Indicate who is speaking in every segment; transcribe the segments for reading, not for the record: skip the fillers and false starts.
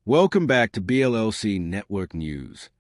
Speaker 1: Welcome back to BLLC Network News.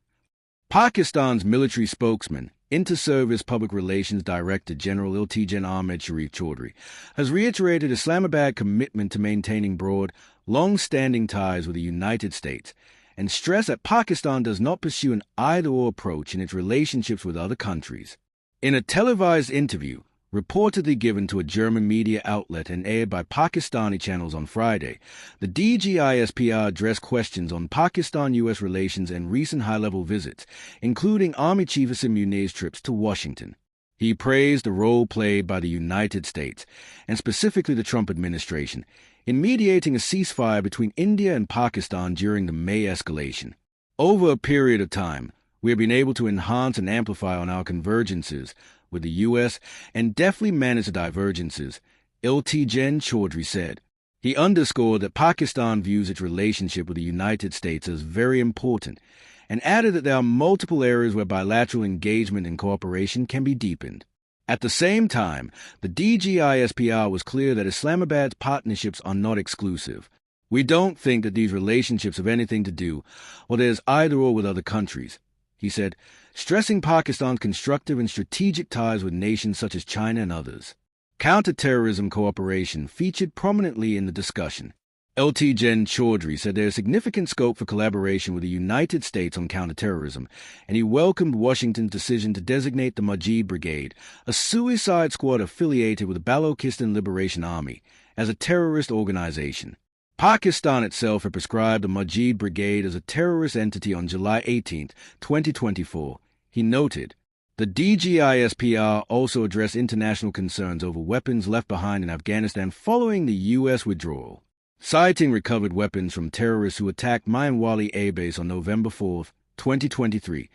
Speaker 1: Pakistan's military spokesman, Inter-Service Public Relations Director General Lt-Gen Ahmed Sharif Chaudhry, has reiterated Islamabad's commitment to maintaining broad, long-standing ties with the United States and stressed that Pakistan does not pursue an either-or approach in its relationships with other countries. In a televised interview, reportedly given to a German media outlet and aired by Pakistani channels on Friday, the DG ISPR addressed questions on Pakistan-U.S. relations and recent high-level visits, including Army Chief Asim Munir's trips to Washington. He praised the role played by the United States, and specifically the Trump administration, in mediating a ceasefire between India and Pakistan during the May escalation. Over a period of time, we have been able to enhance and amplify on our convergences with the U.S. and deftly manage the divergences, Lt-Gen Chaudhry said. He underscored that Pakistan views its relationship with the United States as very important and added that there are multiple areas where bilateral engagement and cooperation can be deepened. At the same time, the DG ISPR was clear that Islamabad's partnerships are not exclusive. We don't think that these relationships have anything to do, or there's either or with other countries, he said, stressing Pakistan's constructive and strategic ties with nations such as China and others. Counterterrorism cooperation featured prominently in the discussion. Lt-Gen Chaudhry said there is significant scope for collaboration with the United States on counterterrorism, and he welcomed Washington's decision to designate the Majeed Brigade, a suicide squad affiliated with the Balochistan Liberation Army, as a terrorist organization. Pakistan itself had prescribed the Majeed Brigade as a terrorist entity on July 18, 2024. He noted, the DGISPR also addressed international concerns over weapons left behind in Afghanistan following the U.S. withdrawal. Citing recovered weapons from terrorists who attacked Mainwali Air Base on November 4, 2023,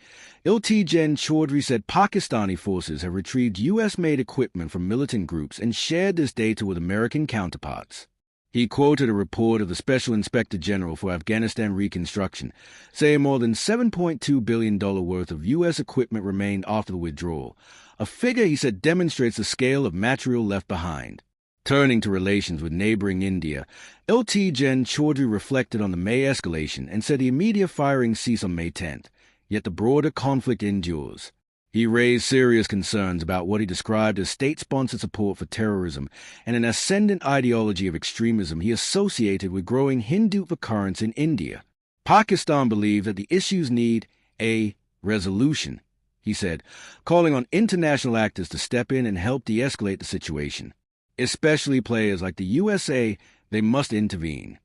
Speaker 1: Lt-Gen Chaudhry said Pakistani forces have retrieved U.S.-made equipment from militant groups and shared this data with American counterparts. He quoted a report of the Special Inspector General for Afghanistan Reconstruction, saying more than $7.2 billion worth of U.S. equipment remained after the withdrawal, a figure he said demonstrates the scale of material left behind. Turning to relations with neighboring India, Lt-Gen Chaudhry reflected on the May escalation and said the immediate firing ceased on May 10th, yet the broader conflict endures. He raised serious concerns about what he described as state-sponsored support for terrorism and an ascendant ideology of extremism he associated with growing Hindutva currents in India. Pakistan believed that the issues need a resolution, he said, calling on international actors to step in and help de-escalate the situation. Especially players like the USA, they must intervene.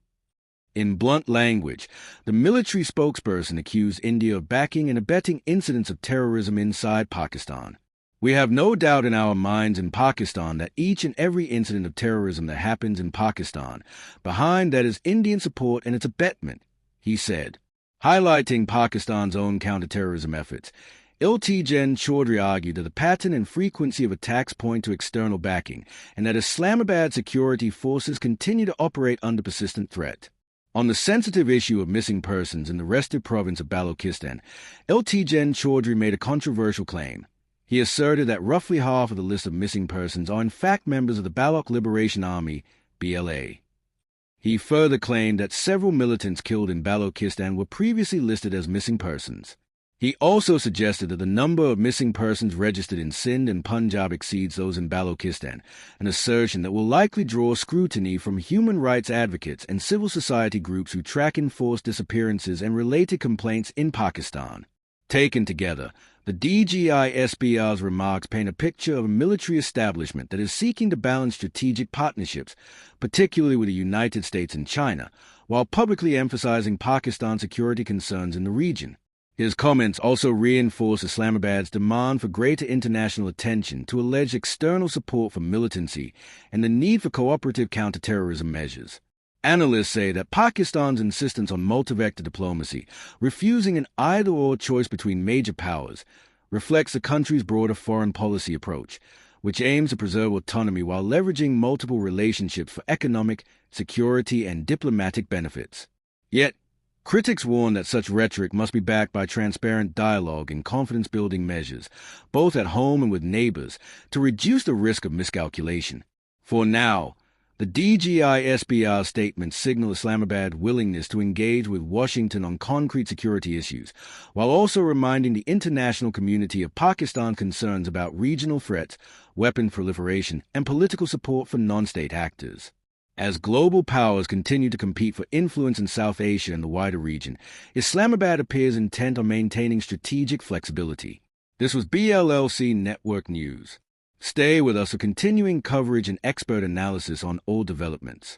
Speaker 1: In blunt language, the military spokesperson accused India of backing and abetting incidents of terrorism inside Pakistan. We have no doubt in our minds in Pakistan that each and every incident of terrorism that happens in Pakistan, behind that is Indian support and its abetment, he said. Highlighting Pakistan's own counterterrorism efforts, Lt-Gen Chaudhry argued that the pattern and frequency of attacks point to external backing and that Islamabad security forces continue to operate under persistent threat. On the sensitive issue of missing persons in the wrested province of Balochistan, Lt-Gen Chaudhry made a controversial claim. He asserted that roughly half of the list of missing persons are in fact members of the Baloch Liberation Army, BLA. He further claimed that several militants killed in Balochistan were previously listed as missing persons. He also suggested that the number of missing persons registered in Sindh and Punjab exceeds those in Balochistan, an assertion that will likely draw scrutiny from human rights advocates and civil society groups who track enforced disappearances and related complaints in Pakistan. Taken together, the DGISPR's remarks paint a picture of a military establishment that is seeking to balance strategic partnerships, particularly with the United States and China, while publicly emphasizing Pakistan's security concerns in the region. His comments also reinforce Islamabad's demand for greater international attention to alleged external support for militancy and the need for cooperative counterterrorism measures. Analysts say that Pakistan's insistence on multi-vector diplomacy, refusing an either-or choice between major powers, reflects the country's broader foreign policy approach, which aims to preserve autonomy while leveraging multiple relationships for economic, security, and diplomatic benefits. Yet, critics warn that such rhetoric must be backed by transparent dialogue and confidence-building measures, both at home and with neighbors, to reduce the risk of miscalculation. For now, The DGISPR statement signaled Islamabad's willingness to engage with Washington on concrete security issues, while also reminding the international community of Pakistan's concerns about regional threats, weapon proliferation, and political support for non-state actors. As global powers continue to compete for influence in South Asia and the wider region, Islamabad appears intent on maintaining strategic flexibility. This was BLLC Network News. Stay with us for continuing coverage and expert analysis on all developments.